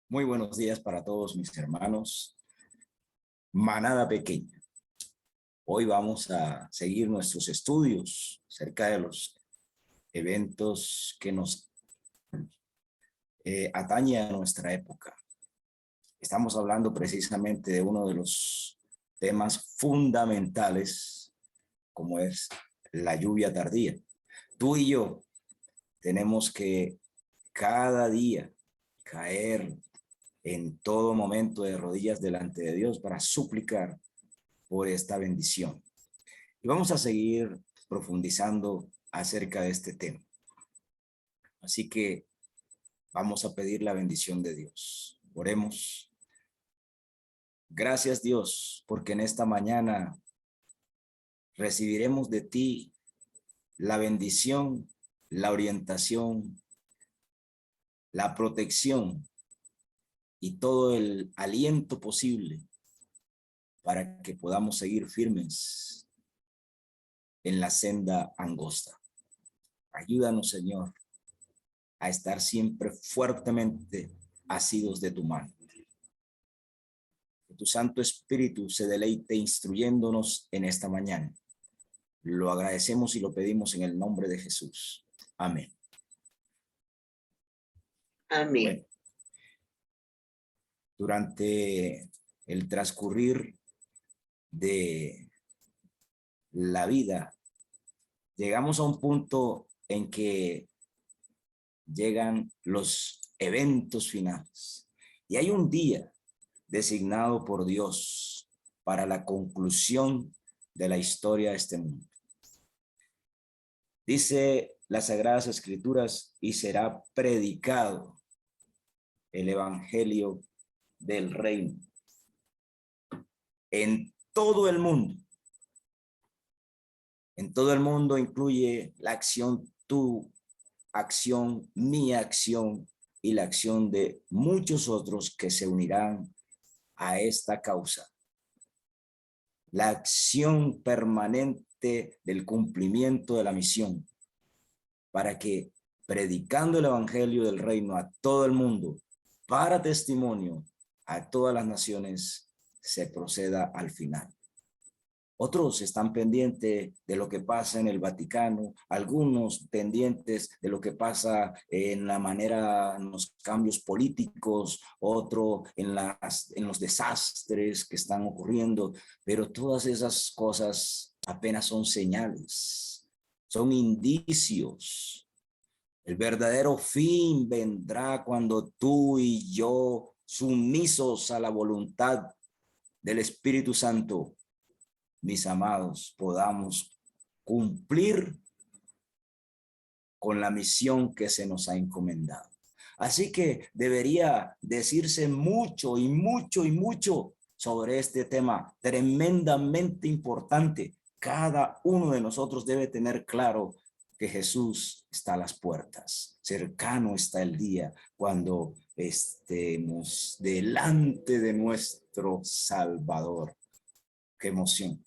Muy buenos días para todos mis hermanos. Manada pequeña. Hoy vamos a seguir nuestros estudios acerca de los eventos que nos atañen a nuestra época. Estamos hablando precisamente de uno de los temas fundamentales, como es la lluvia tardía. Tú y yo tenemos que cada día caer en todo momento de rodillas delante de Dios para suplicar por esta bendición. Y vamos a seguir profundizando acerca de este tema. Así que vamos a pedir la bendición de Dios. Oremos. Gracias, Dios, porque en esta mañana recibiremos de ti la bendición, la orientación, la protección y todo el aliento posible para que podamos seguir firmes en la senda angosta. Ayúdanos, Señor, a estar siempre fuertemente asidos de tu mano. Que tu Santo Espíritu se deleite instruyéndonos en esta mañana. Lo agradecemos y lo pedimos en el nombre de Jesús. Amén. Amén. Bueno, durante el transcurrir de la vida, llegamos a un punto en que llegan los eventos finales. Y hay un día designado por Dios para la conclusión de la historia de este mundo. Dice las Sagradas Escrituras, y será predicado el evangelio del reino en todo el mundo. En todo el mundo incluye la acción, tu acción, mi acción y la acción de muchos otros que se unirán a esta causa. La acción permanente del cumplimiento de la misión para que, predicando el evangelio del reino a todo el mundo, para testimonio a todas las naciones, se proceda al final. Otros están pendientes de lo que pasa en el Vaticano, algunos pendientes de lo que pasa en la manera, en los cambios políticos, otro en los desastres que están ocurriendo, pero todas esas cosas apenas son señales, son indicios. El verdadero fin vendrá cuando tú y yo, sumisos a la voluntad del Espíritu Santo, mis amados, podamos cumplir con la misión que se nos ha encomendado. Así que debería decirse mucho y mucho y mucho sobre este tema tremendamente importante. Cada uno de nosotros debe tener claro que Jesús está a las puertas. Cercano está el día cuando estemos delante de nuestro Salvador. ¡Qué emoción!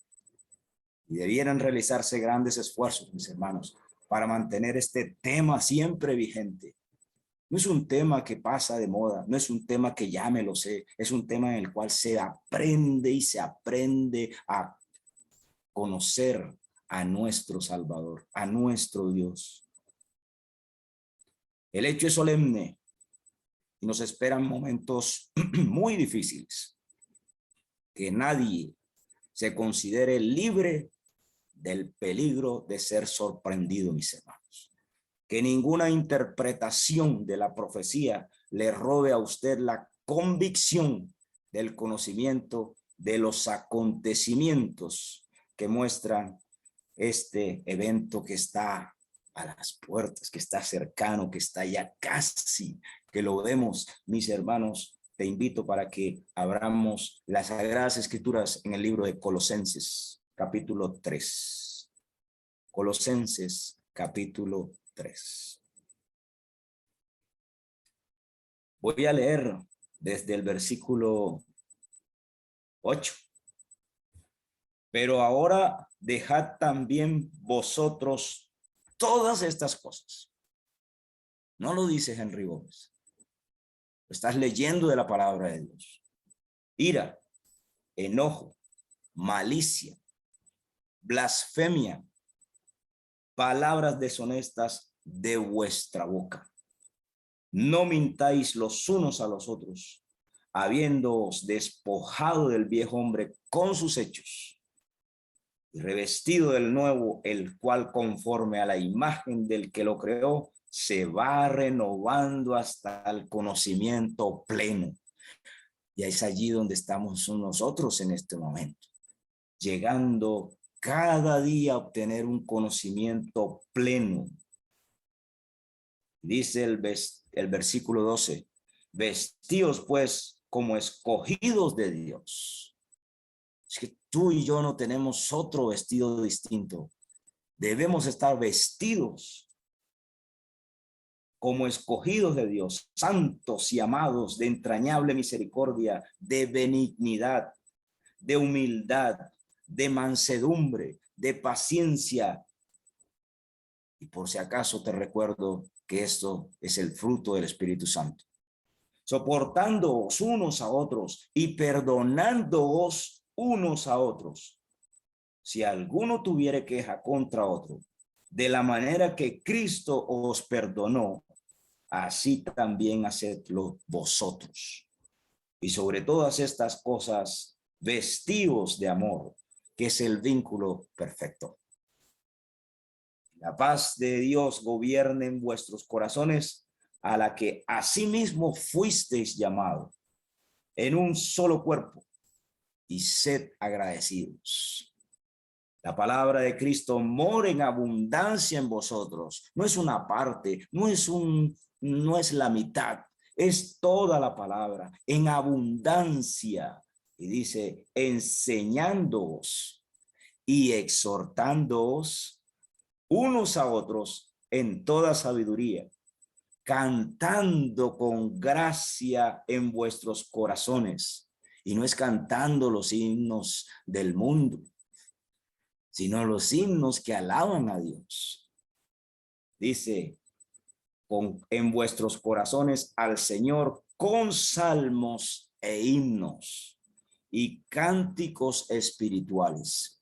Y debieran realizarse grandes esfuerzos, mis hermanos, para mantener este tema siempre vigente. No es un tema que pasa de moda, no es un tema que ya me lo sé, es un tema en el cual se aprende y se aprende a conocer a nuestro Salvador, a nuestro Dios. El hecho es solemne y nos esperan momentos muy difíciles. Que nadie se considere libre del peligro de ser sorprendido, mis hermanos. Que ninguna interpretación de la profecía le robe a usted la convicción del conocimiento de los acontecimientos que muestran este evento que está a las puertas, que está cercano, que está ya casi, que lo vemos, mis hermanos. Te invito para que abramos las Sagradas Escrituras en el libro de Colosenses, capítulo 3. Colosenses, capítulo 3. Voy a leer desde el versículo 8. Pero ahora dejad también vosotros todas estas cosas. No lo dice Henry Gómez. Estás leyendo de la palabra de Dios. Ira, enojo, malicia, blasfemia, palabras deshonestas de vuestra boca. No mintáis los unos a los otros, habiéndoos despojado del viejo hombre con sus hechos, y revestido del nuevo, el cual conforme a la imagen del que lo creó, se va renovando hasta el conocimiento pleno. Y es allí donde estamos nosotros en este momento, llegando cada día a obtener un conocimiento pleno. Dice el versículo 12, vestíos pues como escogidos de Dios. Es que tú y yo no tenemos otro vestido distinto. Debemos estar vestidos como escogidos de Dios, santos y amados, de entrañable misericordia, de benignidad, de humildad, de mansedumbre, de paciencia. Y por si acaso te recuerdo que esto es el fruto del Espíritu Santo. Soportándoos unos a otros y perdonándoos unos a otros. Si alguno tuviere queja contra otro, de la manera que Cristo os perdonó, así también hacedlo vosotros. Y sobre todas estas cosas, vestíos de amor, que es el vínculo perfecto. La paz de Dios gobierne en vuestros corazones, a la que asimismo fuisteis llamados en un solo cuerpo, y sed agradecidos. La palabra de Cristo mora en abundancia en vosotros. No es una parte, no es la mitad, es toda la palabra en abundancia. Y dice, enseñándoos y exhortándoos unos a otros en toda sabiduría, cantando con gracia en vuestros corazones. Y no es cantando los himnos del mundo, sino los himnos que alaban a Dios. Dice, en vuestros corazones al Señor con salmos e himnos y cánticos espirituales.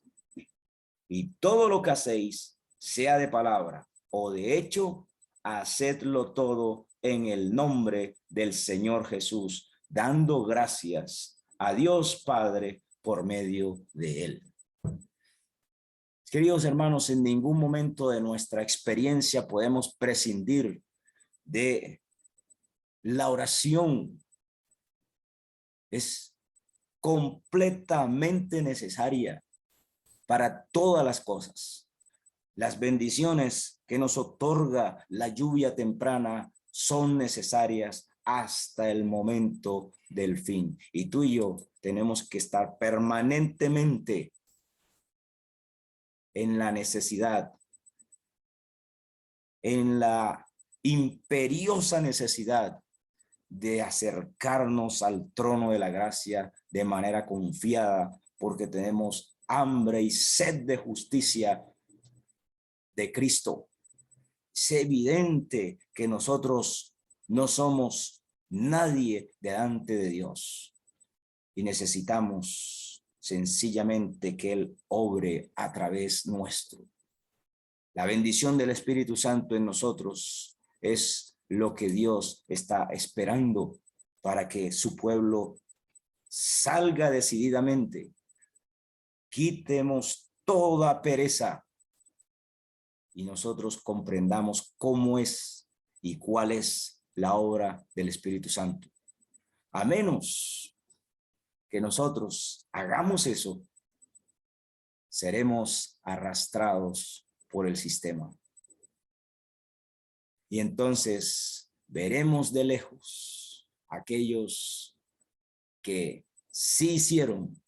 Y todo lo que hacéis, sea de palabra o de hecho, hacedlo todo en el nombre del Señor Jesús, dando gracias a Dios Padre por medio de él. Queridos hermanos, en ningún momento de nuestra experiencia podemos prescindir de la oración. Es completamente necesaria para todas las cosas. Las bendiciones que nos otorga la lluvia temprana son necesarias hasta el momento del fin. Y tú y yo tenemos que estar permanentemente en la necesidad, en la imperiosa necesidad de acercarnos al trono de la gracia de manera confiada, porque tenemos hambre y sed de justicia de Cristo. Es evidente que nosotros no somos nadie delante de Dios y necesitamos sencillamente que Él obre a través nuestro. La bendición del Espíritu Santo en nosotros es lo que Dios está esperando para que su pueblo salga decididamente. Quitemos toda pereza y nosotros comprendamos cómo es y cuál es la obra del Espíritu Santo. A menos que nosotros hagamos eso, seremos arrastrados por el sistema. Y entonces veremos de lejos aquellos que sí hicieron,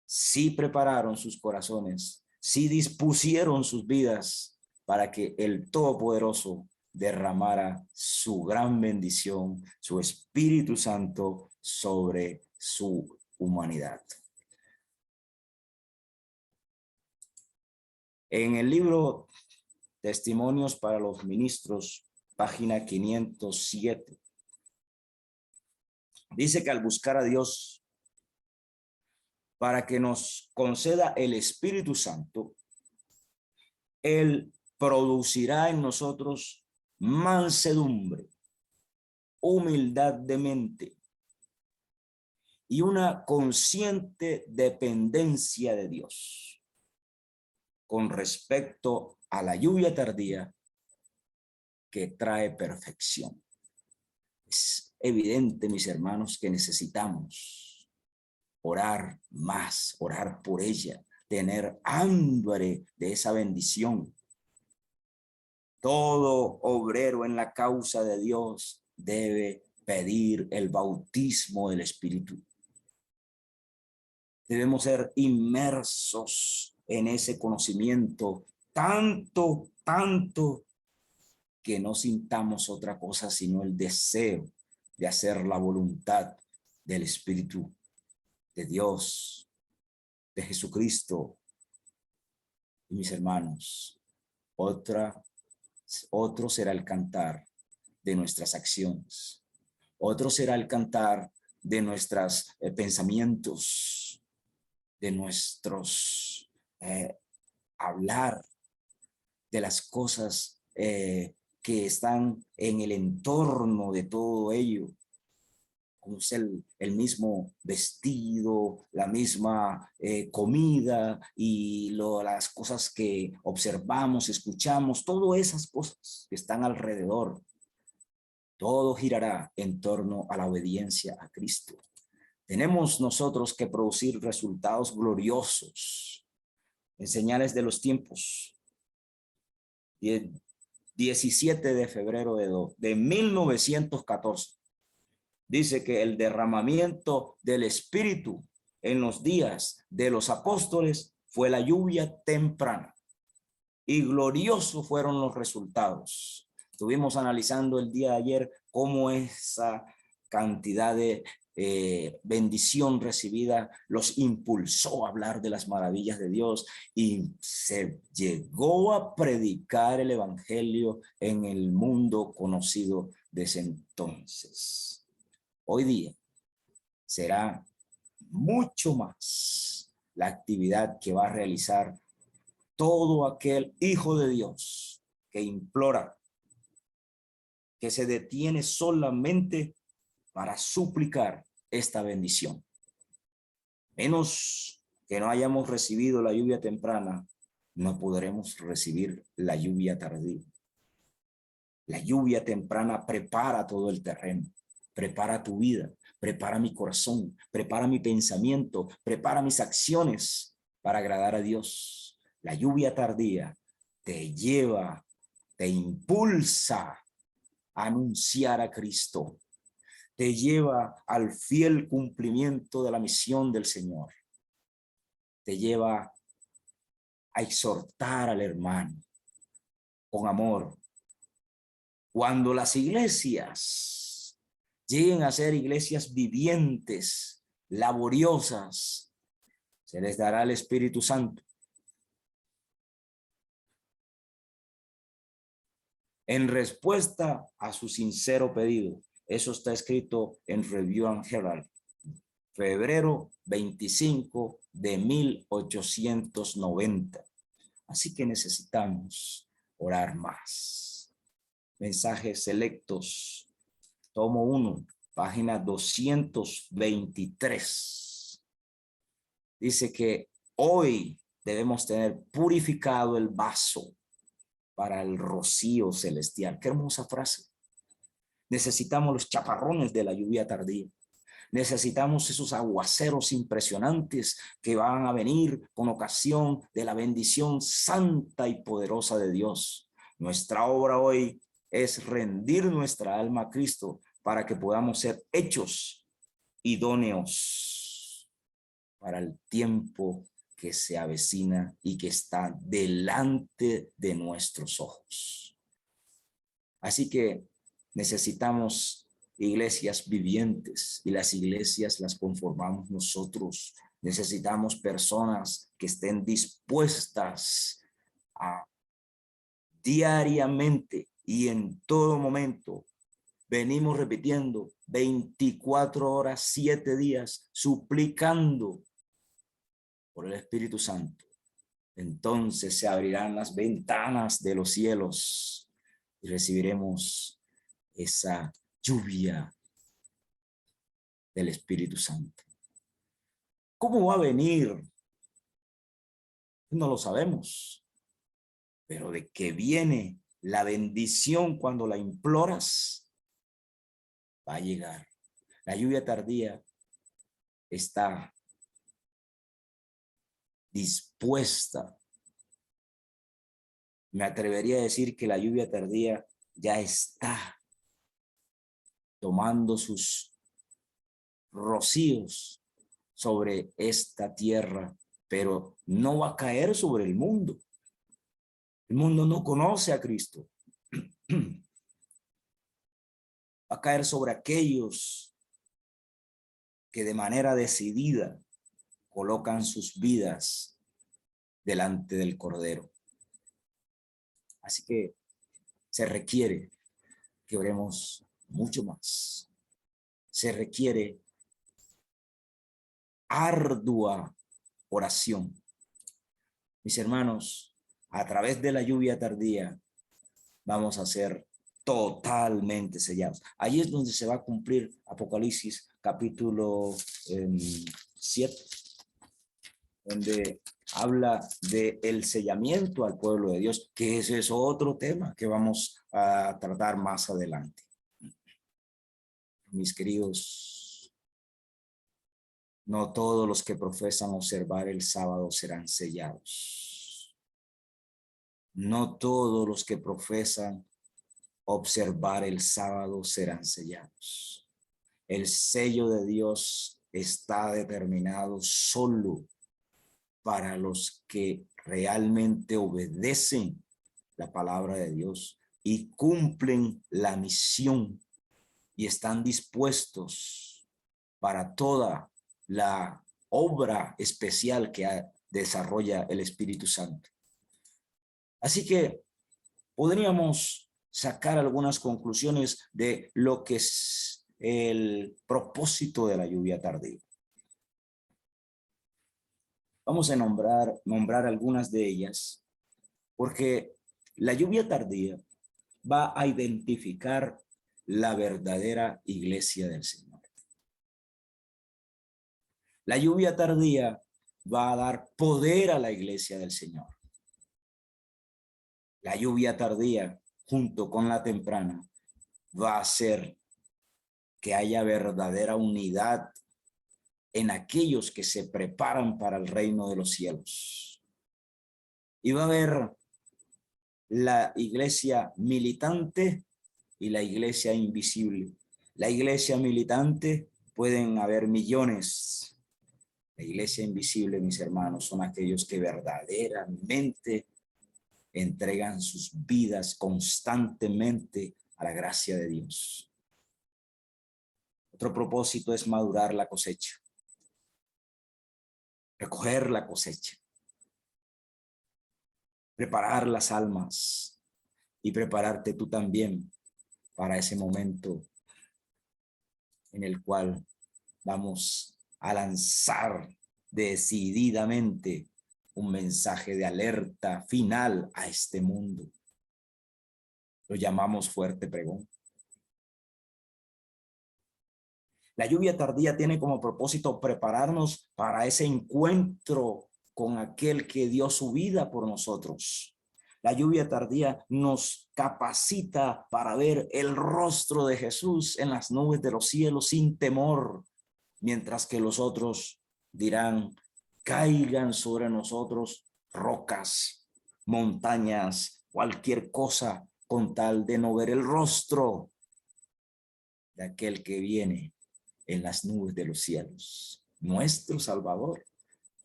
sí prepararon sus corazones, sí dispusieron sus vidas para que el Todopoderoso derramara su gran bendición, su Espíritu Santo sobre su humanidad. En el libro Testimonios para los Ministros, página 507, Dice que al buscar a Dios para que nos conceda el Espíritu Santo, Él producirá en nosotros mansedumbre, humildad de mente y una consciente dependencia de Dios con respecto a la lluvia tardía que trae perfección. Es evidente, mis hermanos, que necesitamos orar más, orar por ella, tener hambre de esa bendición. Todo obrero en la causa de Dios debe pedir el bautismo del Espíritu. Debemos ser inmersos en ese conocimiento, tanto que no sintamos otra cosa sino el deseo de hacer la voluntad del Espíritu de Dios, de Jesucristo. Y mis hermanos, otro será el cantar de nuestras acciones. Otro será el cantar de nuestros pensamientos, de nuestros hablar, de las cosas que están en el entorno de todo ello. Como es el mismo vestido, la misma comida y las cosas que observamos, escuchamos, todas esas cosas que están alrededor. Todo girará en torno a la obediencia a Cristo. Tenemos nosotros que producir resultados gloriosos en señales de los tiempos. 17 de febrero de 1914. Dice que el derramamiento del Espíritu en los días de los apóstoles fue la lluvia temprana. Y gloriosos fueron los resultados. Estuvimos analizando el día de ayer cómo esa cantidad de bendición recibida los impulsó a hablar de las maravillas de Dios y se llegó a predicar el evangelio en el mundo conocido desde entonces. Hoy día será mucho más la actividad que va a realizar todo aquel hijo de Dios que implora, que se detiene solamente para suplicar esta bendición. Menos que no hayamos recibido la lluvia temprana, no podremos recibir la lluvia tardía. La lluvia temprana prepara todo el terreno, prepara tu vida, prepara mi corazón, prepara mi pensamiento, prepara mis acciones para agradar a Dios. La lluvia tardía te lleva, te impulsa a anunciar a Cristo, te lleva al fiel cumplimiento de la misión del Señor, te lleva a exhortar al hermano con amor. Cuando las iglesias lleguen a ser iglesias vivientes, laboriosas, se les dará el Espíritu Santo. En respuesta a su sincero pedido. Eso está escrito en Review and Herald, febrero 25 de 1890. Así que necesitamos orar más. Mensajes selectos, tomo 1, página 223. Dice que hoy debemos tener purificado el vaso para el rocío celestial. Qué hermosa frase. Necesitamos los chaparrones de la lluvia tardía. Necesitamos esos aguaceros impresionantes que van a venir con ocasión de la bendición santa y poderosa de Dios. Nuestra obra hoy es rendir nuestra alma a Cristo para que podamos ser hechos idóneos para el tiempo que se avecina y que está delante de nuestros ojos. Así que necesitamos iglesias vivientes y las iglesias las conformamos nosotros. Necesitamos personas que estén dispuestas a diariamente y en todo momento venimos repitiendo 24 horas, 7 días, suplicando por el Espíritu Santo, entonces se abrirán las ventanas de los cielos y recibiremos esa lluvia del Espíritu Santo. ¿Cómo va a venir? No lo sabemos, pero de que viene la bendición cuando la imploras, va a llegar. La lluvia tardía está dispuesta. Me atrevería a decir que la lluvia tardía ya está tomando sus rocíos sobre esta tierra, pero no va a caer sobre el mundo. El mundo no conoce a Cristo. Va a caer sobre aquellos que de manera decidida colocan sus vidas delante del Cordero. Así que se requiere que oremos mucho más. Se requiere ardua oración. Mis hermanos, a través de la lluvia tardía vamos a ser totalmente sellados. Ahí es donde se va a cumplir Apocalipsis capítulo 7, donde habla de el sellamiento al pueblo de Dios, que ese es otro tema que vamos a tratar más adelante. Mis queridos, no todos los que profesan observar el sábado serán sellados. No todos los que profesan observar el sábado serán sellados. El sello de Dios está determinado solo para los que realmente obedecen la palabra de Dios y cumplen la misión y están dispuestos para toda la obra especial que desarrolla el Espíritu Santo. Así que podríamos sacar algunas conclusiones de lo que es el propósito de la lluvia tardía. Vamos a nombrar algunas de ellas, porque la lluvia tardía va a identificar la verdadera iglesia del Señor. La lluvia tardía va a dar poder a la iglesia del Señor. La lluvia tardía, junto con la temprana, va a hacer que haya verdadera unidad en aquellos que se preparan para el reino de los cielos. Y va a haber la iglesia militante y la iglesia invisible. La iglesia militante pueden haber millones. La iglesia invisible, mis hermanos, son aquellos que verdaderamente entregan sus vidas constantemente a la gracia de Dios. Otro propósito es madurar la cosecha, recoger la cosecha, preparar las almas y prepararte tú también para ese momento en el cual vamos a lanzar decididamente un mensaje de alerta final a este mundo. Lo llamamos fuerte pregón. La lluvia tardía tiene como propósito prepararnos para ese encuentro con aquel que dio su vida por nosotros. La lluvia tardía nos capacita para ver el rostro de Jesús en las nubes de los cielos sin temor, mientras que los otros dirán, caigan sobre nosotros rocas, montañas, cualquier cosa con tal de no ver el rostro de aquel que viene en las nubes de los cielos. Nuestro Salvador,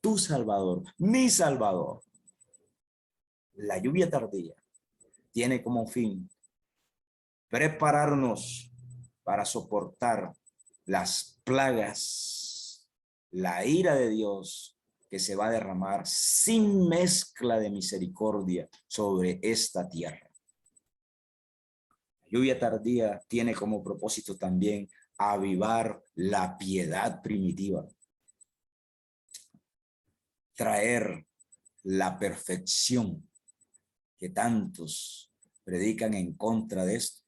tu Salvador, mi Salvador. La lluvia tardía tiene como fin prepararnos para soportar las plagas, la ira de Dios que se va a derramar sin mezcla de misericordia sobre esta tierra. La Lluvia tardía tiene como propósito también avivar la piedad primitiva, traer la perfección que tantos predican en contra de esto.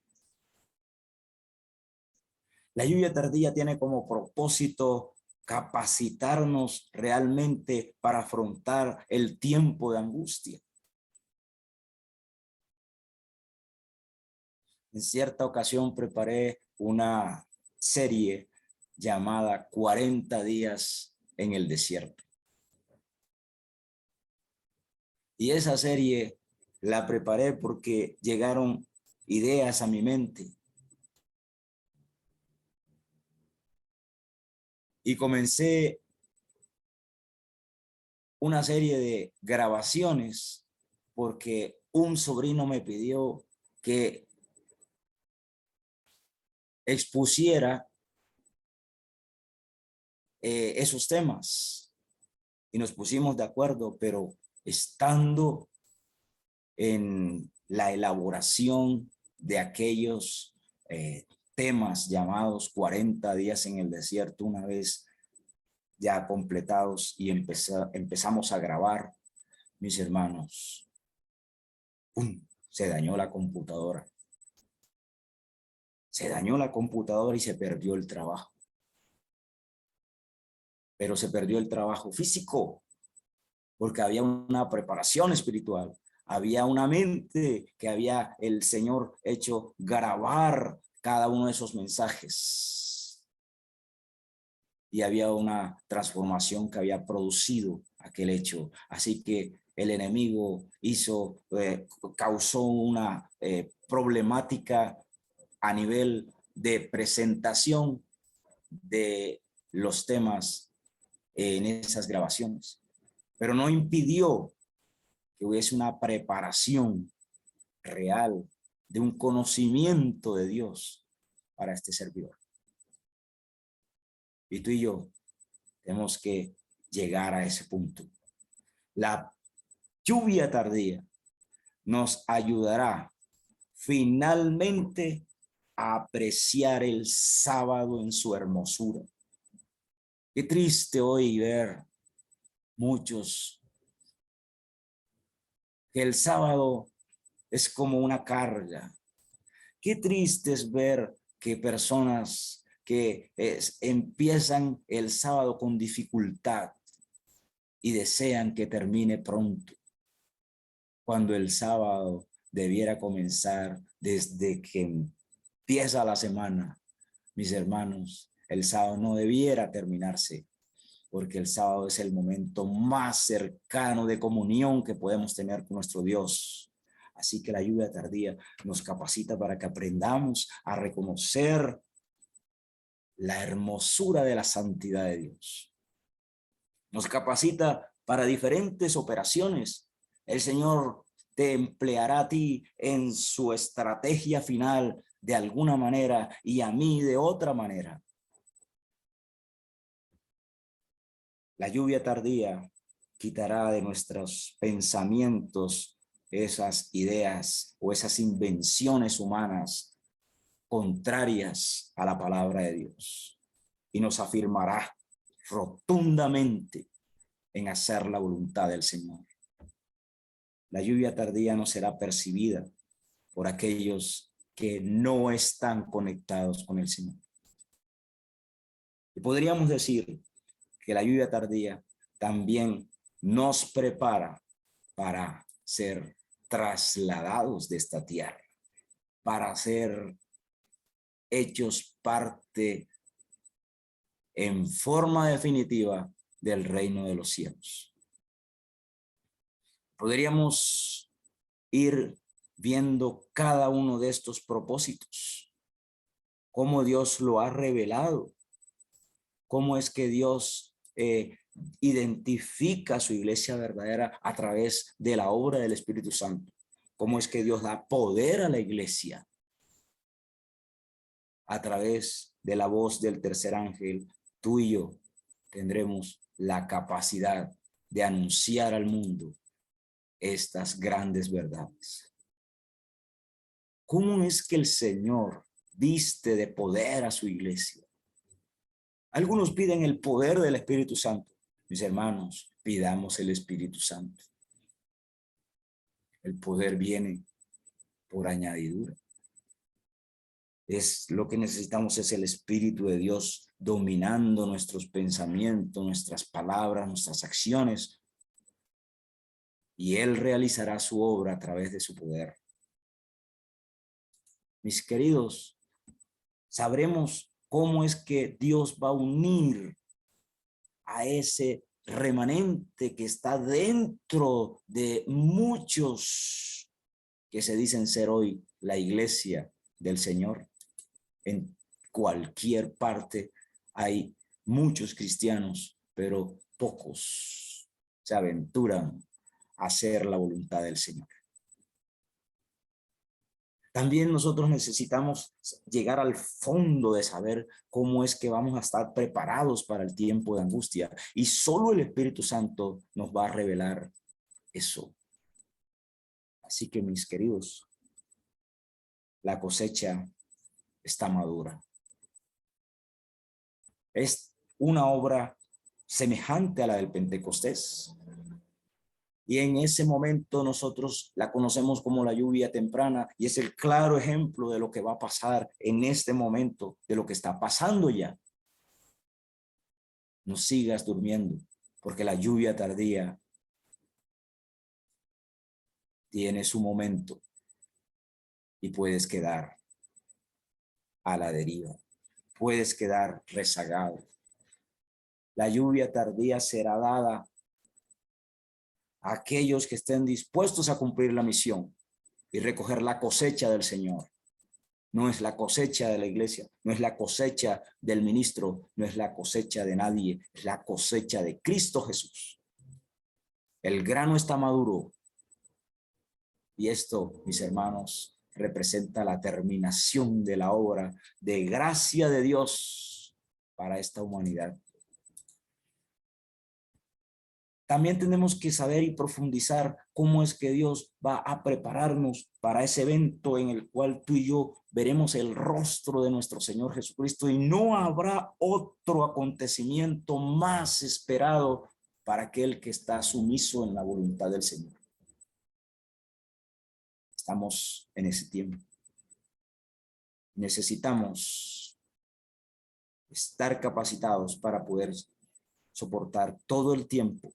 La lluvia tardía tiene como propósito capacitarnos realmente para afrontar el tiempo de angustia. En cierta ocasión preparé una serie llamada 40 días en el desierto. Y esa serie la preparé porque llegaron ideas a mi mente. Y comencé una serie de grabaciones porque un sobrino me pidió que expusiera esos temas. Y nos pusimos de acuerdo, pero estando en la elaboración de aquellos temas llamados 40 días en el desierto, una vez ya completados y empezamos a grabar, mis hermanos, ¡pum!, se dañó la computadora. Se dañó la computadora y se perdió el trabajo. Pero se perdió el trabajo físico, porque había una preparación espiritual. Había una mente que había el Señor hecho grabar cada uno de esos mensajes. Y había una transformación que había producido aquel hecho. Así que el enemigo causó una problemática a nivel de presentación de los temas en esas grabaciones. Pero no impidió que hubiese una preparación real de un conocimiento de Dios para este servidor. Y tú y yo tenemos que llegar a ese punto. La lluvia tardía nos ayudará finalmente a apreciar el sábado en su hermosura. Qué triste hoy ver muchos que el sábado es como una carga. Qué triste es ver que personas que empiezan el sábado con dificultad y desean que termine pronto, cuando el sábado debiera comenzar desde que empieza la semana. Mis hermanos, el sábado no debiera terminarse, porque el sábado es el momento más cercano de comunión que podemos tener con nuestro Dios. Así que la lluvia tardía nos capacita para que aprendamos a reconocer la hermosura de la santidad de Dios. Nos capacita para diferentes operaciones. El Señor te empleará a ti en su estrategia final de alguna manera y a mí de otra manera. La lluvia tardía quitará de nuestros pensamientos esas ideas o esas invenciones humanas contrarias a la palabra de Dios y nos afirmará rotundamente en hacer la voluntad del Señor. La lluvia tardía no será percibida por aquellos que no están conectados con el Señor. Y podríamos decir que la lluvia tardía también nos prepara para ser trasladados de esta tierra, para ser hechos parte en forma definitiva del reino de los cielos. Podríamos ir viendo cada uno de estos propósitos, cómo Dios lo ha revelado, cómo es que Dios identifica a su iglesia verdadera a través de la obra del Espíritu Santo, cómo es que Dios da poder a la iglesia a través de la voz del tercer ángel. Tú y yo tendremos la capacidad de anunciar al mundo estas grandes verdades. ¿Cómo es que el Señor viste de poder a su iglesia? Algunos piden el poder del Espíritu Santo. Mis hermanos, pidamos el Espíritu Santo. El poder viene por añadidura. Lo que necesitamos es el Espíritu de Dios dominando nuestros pensamientos, nuestras palabras, nuestras acciones. Y Él realizará su obra a través de su poder. Mis queridos, sabremos cómo es que Dios va a unir a ese remanente que está dentro de muchos que se dicen ser hoy la iglesia del Señor. En cualquier parte hay muchos cristianos, pero pocos se aventuran a hacer la voluntad del Señor. También nosotros necesitamos llegar al fondo de saber cómo es que vamos a estar preparados para el tiempo de angustia. Y solo el Espíritu Santo nos va a revelar eso. Así que, mis queridos, la cosecha está madura. Es una obra semejante a la del Pentecostés. Y en ese momento nosotros la conocemos como la lluvia temprana y es el claro ejemplo de lo que va a pasar en este momento, de lo que está pasando ya. No sigas durmiendo, porque la lluvia tardía tiene su momento y puedes quedar a la deriva, puedes quedar rezagado. La lluvia tardía será dada a aquellos que estén dispuestos a cumplir la misión y recoger la cosecha del Señor. No es la cosecha de la iglesia, no es la cosecha del ministro, no es la cosecha de nadie, es la cosecha de Cristo Jesús. El grano está maduro y esto, mis hermanos, representa la terminación de la obra de gracia de Dios para esta humanidad. También tenemos que saber y profundizar cómo es que Dios va a prepararnos para ese evento en el cual tú y yo veremos el rostro de nuestro Señor Jesucristo y no habrá otro acontecimiento más esperado para aquel que está sumiso en la voluntad del Señor. Estamos en ese tiempo. Necesitamos estar capacitados para poder soportar todo el tiempo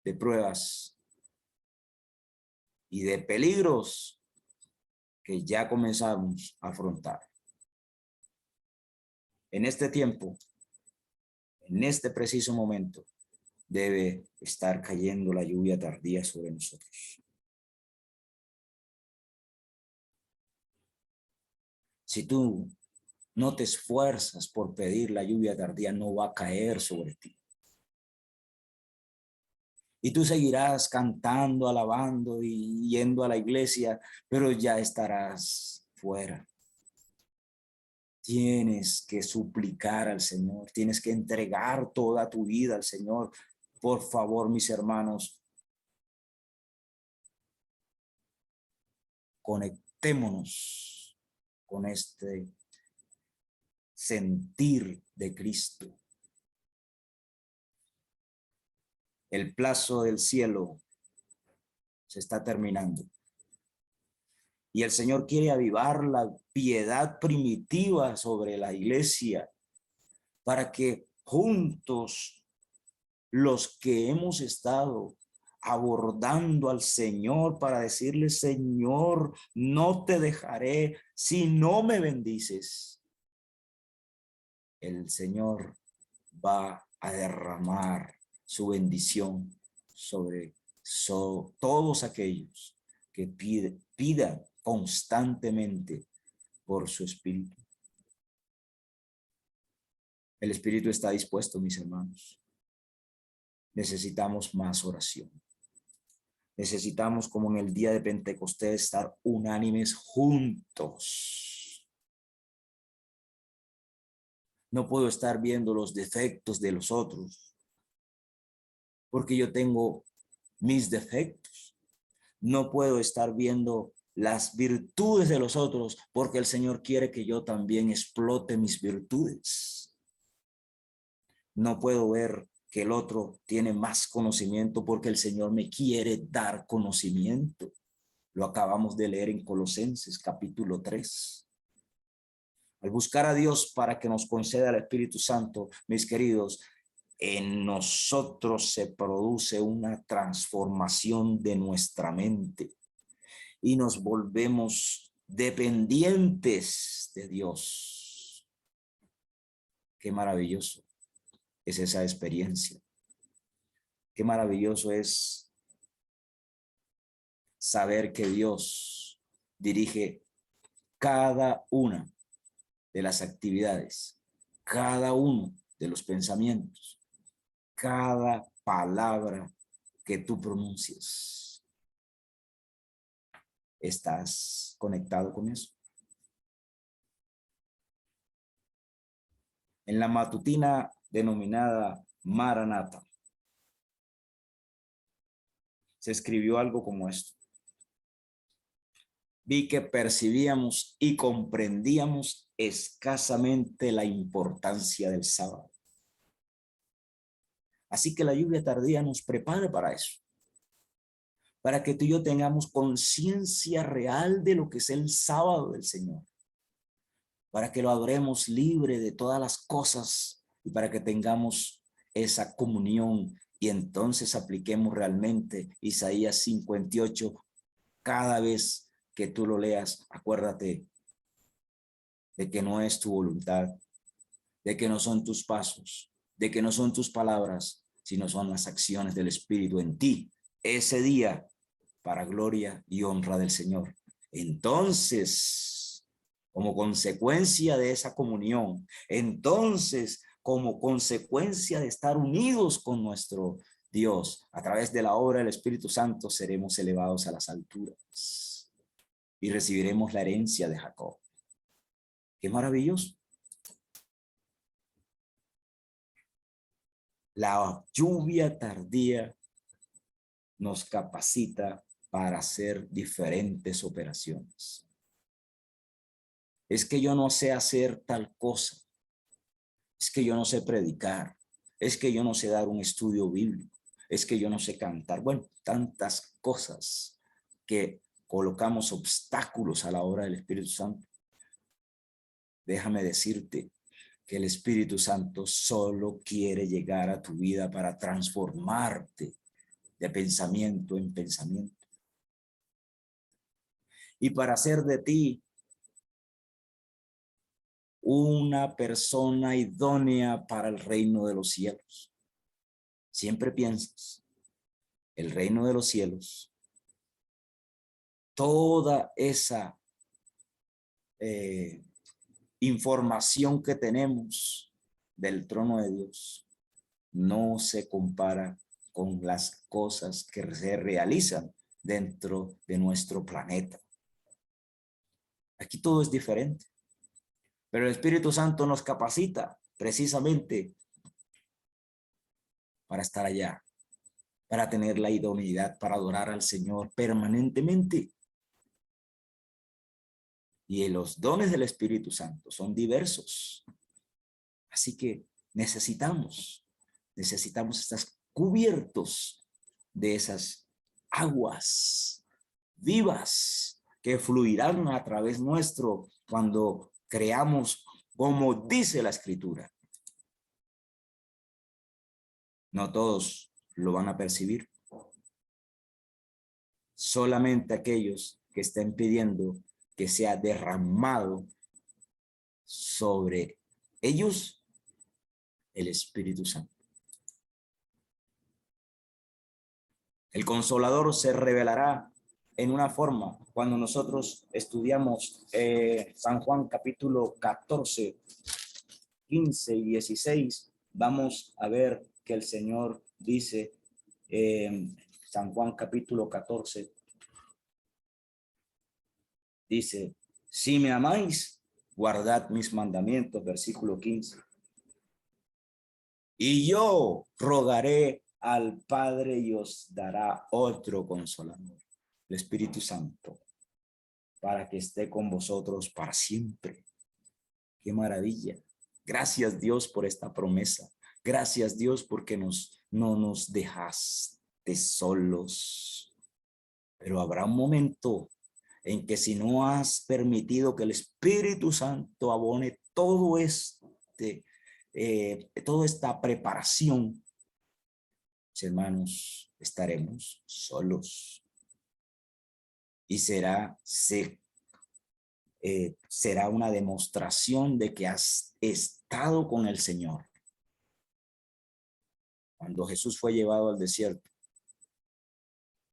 de pruebas y de peligros que ya comenzamos a afrontar. En este tiempo, en este preciso momento, debe estar cayendo la lluvia tardía sobre nosotros. Si tú no te esfuerzas por pedir la lluvia tardía, no va a caer sobre ti. Y tú seguirás cantando, alabando y yendo a la iglesia, pero ya estarás fuera. Tienes que suplicar al Señor, tienes que entregar toda tu vida al Señor. Por favor, mis hermanos, conectémonos con este sentir de Cristo. El plazo del cielo se está terminando. Y el Señor quiere avivar la piedad primitiva sobre la iglesia para que juntos los que hemos estado abordando al Señor para decirle, Señor, no te dejaré si no me bendices. El Señor va a derramar su bendición sobre todos aquellos que pidan constantemente por su Espíritu. El Espíritu está dispuesto, mis hermanos. Necesitamos más oración. Necesitamos, como en el día de Pentecostés, estar unánimes juntos. No puedo estar viendo los defectos de los otros, porque yo tengo mis defectos. No puedo estar viendo las virtudes de los otros, porque el Señor quiere que yo también explote mis virtudes. No puedo ver que el otro tiene más conocimiento porque el Señor me quiere dar conocimiento. Lo acabamos de leer en Colosenses capítulo 3. Al buscar a Dios para que nos conceda el Espíritu Santo, mis queridos, en nosotros se produce una transformación de nuestra mente y nos volvemos dependientes de Dios. Qué maravilloso es esa experiencia. Qué maravilloso es saber que Dios dirige cada una de las actividades, cada uno de los pensamientos, cada palabra que tú pronuncias. ¿Estás conectado con eso? En la matutina denominada Maranata, se escribió algo como esto. Vi que percibíamos y comprendíamos escasamente la importancia del sábado. Así que la lluvia tardía nos prepara para eso, para que tú y yo tengamos conciencia real de lo que es el sábado del Señor, para que lo adoremos libre de todas las cosas y para que tengamos esa comunión y entonces apliquemos realmente Isaías 58 cada vez que tú lo leas. Acuérdate de que no es tu voluntad, de que no son tus pasos, de que no son tus palabras, sino son las acciones del Espíritu en ti, ese día, para gloria y honra del Señor. Entonces, como consecuencia de esa comunión, entonces, como consecuencia de estar unidos con nuestro Dios, a través de la obra del Espíritu Santo, seremos elevados a las alturas y recibiremos la herencia de Jacob. ¡Qué maravilloso! La lluvia tardía nos capacita para hacer diferentes operaciones. Es que yo no sé hacer tal cosa. Es que yo no sé predicar. Es que yo no sé dar un estudio bíblico. Es que yo no sé cantar. Bueno, tantas cosas que colocamos obstáculos a la obra del Espíritu Santo. Déjame decirte que el Espíritu Santo solo quiere llegar a tu vida para transformarte de pensamiento en pensamiento y para hacer de ti una persona idónea para el reino de los cielos. Siempre piensas, el reino de los cielos, toda esa información que tenemos del trono de Dios no se compara con las cosas que se realizan dentro de nuestro planeta. Aquí todo es diferente, pero el Espíritu Santo nos capacita precisamente para estar allá, para tener la idoneidad, para adorar al Señor permanentemente. Y los dones del Espíritu Santo son diversos. Así que necesitamos estar cubiertos de esas aguas vivas que fluirán a través nuestro cuando creamos como dice la Escritura. No todos lo van a percibir. Solamente aquellos que estén pidiendo que sea derramado sobre ellos el Espíritu Santo. El Consolador se revelará en una forma cuando nosotros estudiamos San Juan capítulo 14, 15 y 16. Vamos a ver que el Señor dice San Juan capítulo 14, dice, si me amáis, guardad mis mandamientos, versículo 15. Y yo rogaré al Padre y os dará otro Consolador, el Espíritu Santo. para que esté con vosotros para siempre. ¡Qué maravilla! Gracias, Dios, por esta promesa. Gracias, Dios, porque no nos dejaste solos. Pero habrá un momento en que si no has permitido que el Espíritu Santo abone todo toda esta preparación, hermanos, estaremos solos. Y será una demostración de que has estado con el Señor. Cuando Jesús fue llevado al desierto,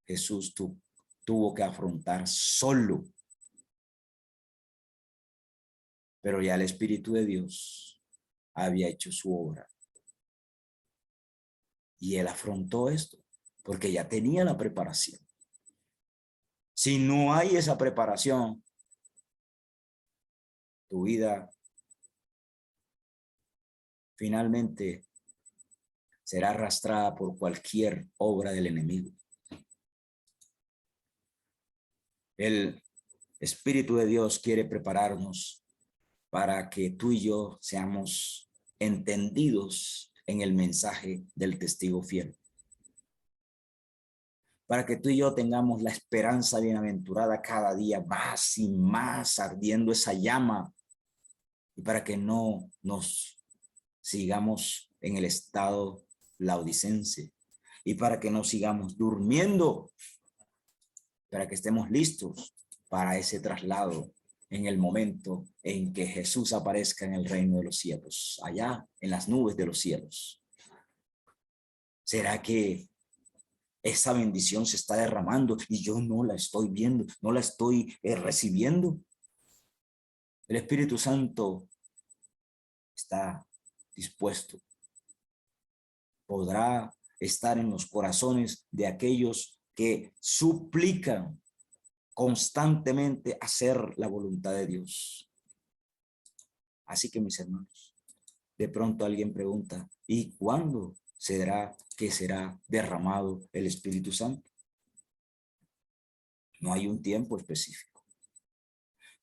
Jesús tuvo que afrontar solo. Pero ya el Espíritu de Dios había hecho su obra. Y él afrontó esto porque ya tenía la preparación. Si no hay esa preparación, tu vida finalmente será arrastrada por cualquier obra del enemigo. El Espíritu de Dios quiere prepararnos para que tú y yo seamos entendidos en el mensaje del testigo fiel. Para que tú y yo tengamos la esperanza bienaventurada cada día más y más ardiendo esa llama. Y para que no nos sigamos en el estado laodicense. Y para que no sigamos durmiendo. Para que estemos listos para ese traslado en el momento en que Jesús aparezca en el reino de los cielos, allá en las nubes de los cielos. ¿Será que esa bendición se está derramando y yo no la estoy viendo, no la estoy recibiendo? El Espíritu Santo está dispuesto. Podrá estar en los corazones de aquellos que suplican constantemente hacer la voluntad de Dios. Así que, mis hermanos, de pronto alguien pregunta, ¿y cuándo será que será derramado el Espíritu Santo? No hay un tiempo específico.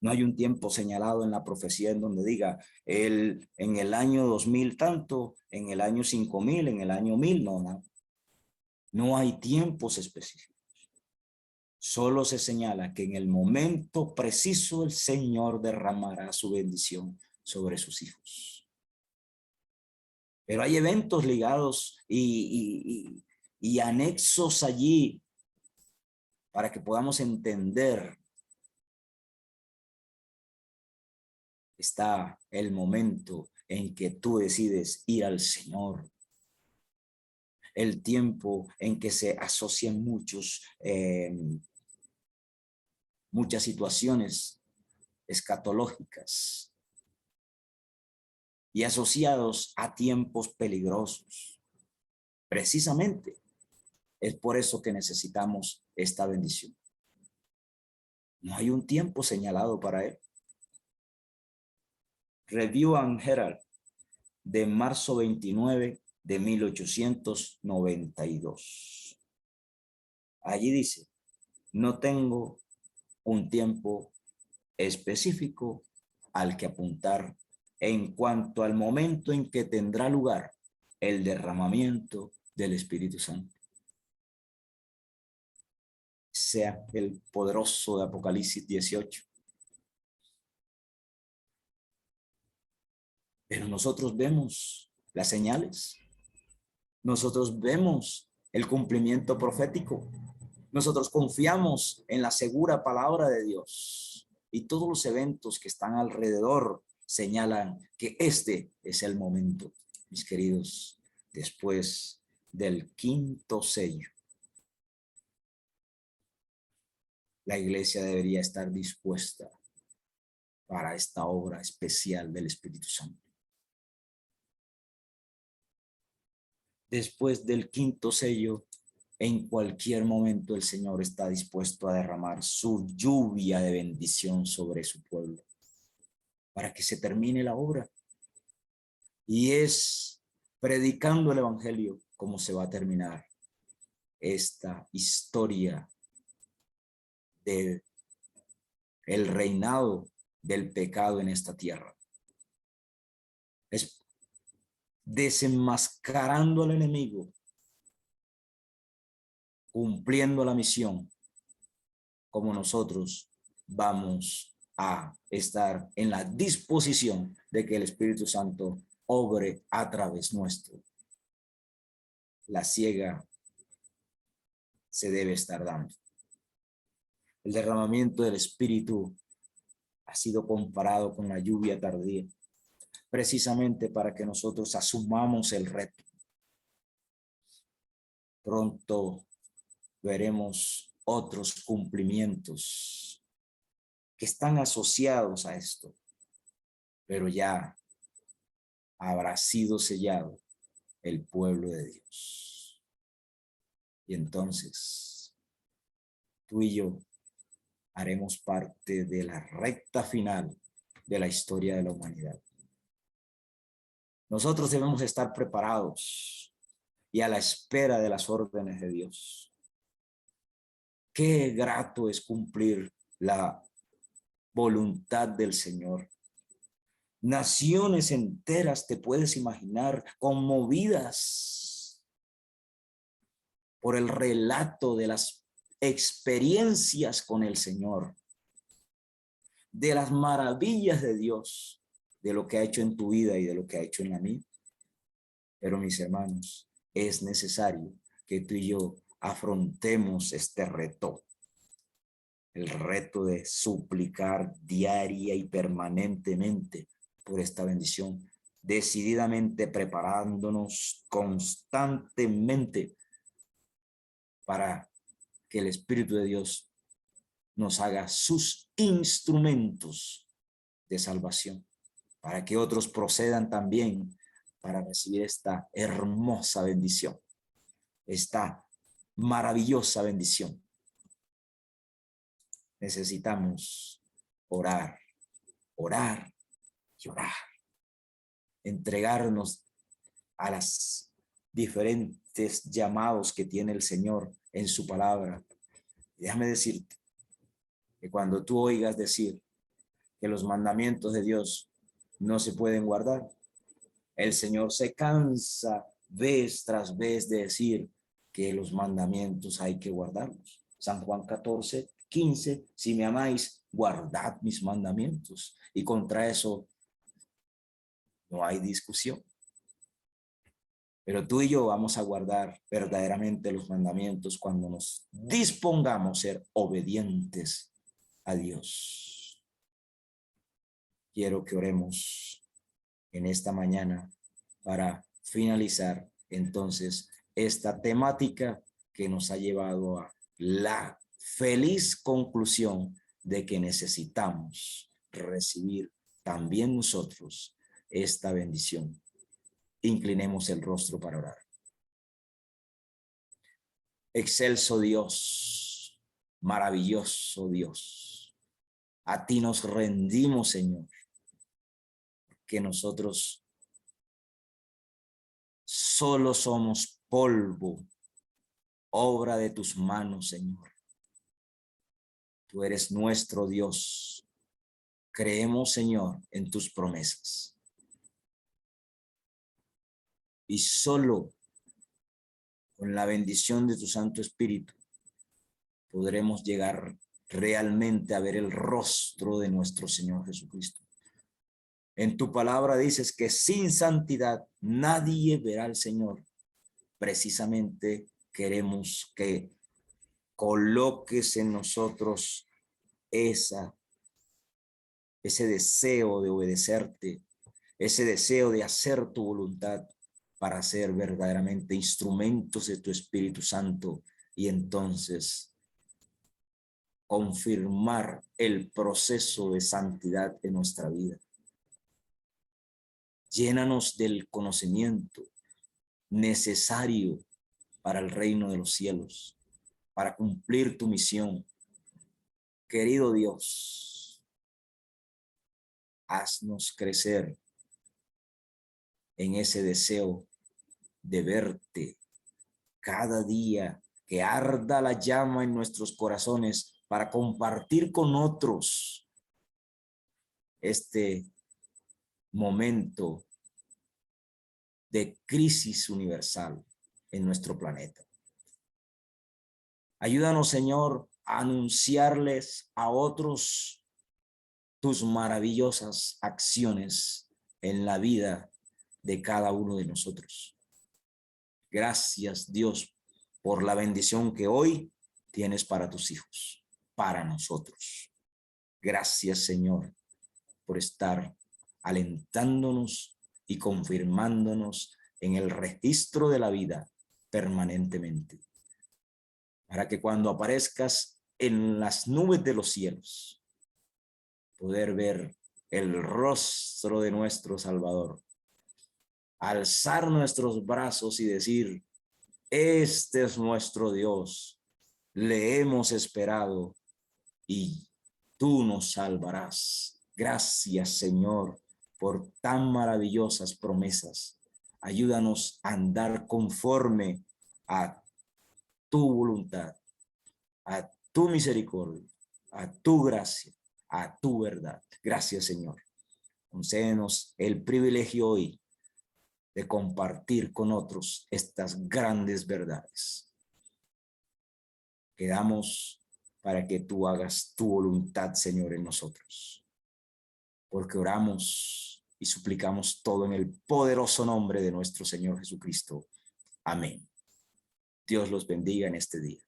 No hay un tiempo señalado en la profecía en donde diga en el año 2000 tanto, en el año 5000, en el año 1000, no. No hay tiempos específicos. Solo se señala que en el momento preciso el Señor derramará su bendición sobre sus hijos. Pero hay eventos ligados y anexos allí para que podamos entender. Está el momento en que tú decides ir al Señor. El tiempo en que se asocian muchas situaciones escatológicas y asociados a tiempos peligrosos. Precisamente es por eso que necesitamos esta bendición. No hay un tiempo señalado para él. Review and Herald de marzo 29 de 1892. Allí dice, no tengo un tiempo específico al que apuntar en cuanto al momento en que tendrá lugar el derramamiento del Espíritu Santo. Sea el poderoso de Apocalipsis 18. Pero nosotros vemos las señales. Nosotros vemos el cumplimiento profético. Nosotros confiamos en la segura palabra de Dios. Y todos los eventos que están alrededor señalan que este es el momento, mis queridos, después del quinto sello. La iglesia debería estar dispuesta para esta obra especial del Espíritu Santo. Después del quinto sello, en cualquier momento el Señor está dispuesto a derramar su lluvia de bendición sobre su pueblo para que se termine la obra. Y es predicando el evangelio cómo se va a terminar esta historia de el reinado del pecado en esta tierra. Es desenmascarando al enemigo, cumpliendo la misión, como nosotros vamos a estar en la disposición de que el Espíritu Santo obre a través nuestro. La siega se debe estar dando. El derramamiento del Espíritu ha sido comparado con la lluvia tardía, precisamente para que nosotros asumamos el reto. Pronto veremos otros cumplimientos que están asociados a esto, pero ya habrá sido sellado el pueblo de Dios. Y entonces, tú y yo haremos parte de la recta final de la historia de la humanidad. Nosotros debemos estar preparados y a la espera de las órdenes de Dios. Qué grato es cumplir la voluntad del Señor. Naciones enteras, te puedes imaginar, conmovidas por el relato de las experiencias con el Señor, de las maravillas de Dios, de lo que ha hecho en tu vida y de lo que ha hecho en la mía. Pero mis hermanos, es necesario que tú y yo afrontemos este reto, el reto de suplicar diaria y permanentemente por esta bendición, decididamente preparándonos constantemente para que el Espíritu de Dios nos haga sus instrumentos de salvación, para que otros procedan también para recibir esta hermosa bendición, esta maravillosa bendición. Necesitamos orar, orar y orar, entregarnos a las diferentes llamados que tiene el Señor en su palabra. Déjame decirte que cuando tú oigas decir que los mandamientos de Dios no se pueden guardar, el Señor se cansa vez tras vez de decir que los mandamientos hay que guardarlos. San Juan 14:15, si me amáis, guardad mis mandamientos. Y contra eso no hay discusión. Pero tú y yo vamos a guardar verdaderamente los mandamientos cuando nos dispongamos a ser obedientes a Dios. Quiero que oremos en esta mañana para finalizar entonces esta temática que nos ha llevado a la feliz conclusión de que necesitamos recibir también nosotros esta bendición. Inclinemos el rostro para orar. Excelso Dios, maravilloso Dios, a ti nos rendimos, Señor, que nosotros solo somos polvo, obra de tus manos, Señor. Tú eres nuestro Dios. Creemos, Señor, en tus promesas. Y solo con la bendición de tu Santo Espíritu podremos llegar realmente a ver el rostro de nuestro Señor Jesucristo. En tu palabra dices que sin santidad nadie verá al Señor. Precisamente queremos que coloques en nosotros ese deseo de obedecerte, ese deseo de hacer tu voluntad para ser verdaderamente instrumentos de tu Espíritu Santo y entonces confirmar el proceso de santidad en nuestra vida. Llénanos del conocimiento necesario para el reino de los cielos, para cumplir tu misión. Querido Dios, haznos crecer en ese deseo de verte cada día, que arda la llama en nuestros corazones para compartir con otros este momento de crisis universal en nuestro planeta. Ayúdanos, Señor, a anunciarles a otros tus maravillosas acciones en la vida de cada uno de nosotros. Gracias, Dios, por la bendición que hoy tienes para tus hijos, para nosotros. Gracias, Señor, por estar alentándonos y confirmándonos en el registro de la vida permanentemente, para que cuando aparezcas en las nubes de los cielos, poder ver el rostro de nuestro Salvador, alzar nuestros brazos y decir: este es nuestro Dios, le hemos esperado y tú nos salvarás. Gracias, Señor, por tan maravillosas promesas. Ayúdanos a andar conforme a tu voluntad, a tu misericordia, a tu gracia, a tu verdad. Gracias, Señor. Concédenos el privilegio hoy de compartir con otros estas grandes verdades. Quedamos para que tú hagas tu voluntad, Señor, en nosotros, porque oramos y suplicamos todo en el poderoso nombre de nuestro Señor Jesucristo. Amén. Dios los bendiga en este día.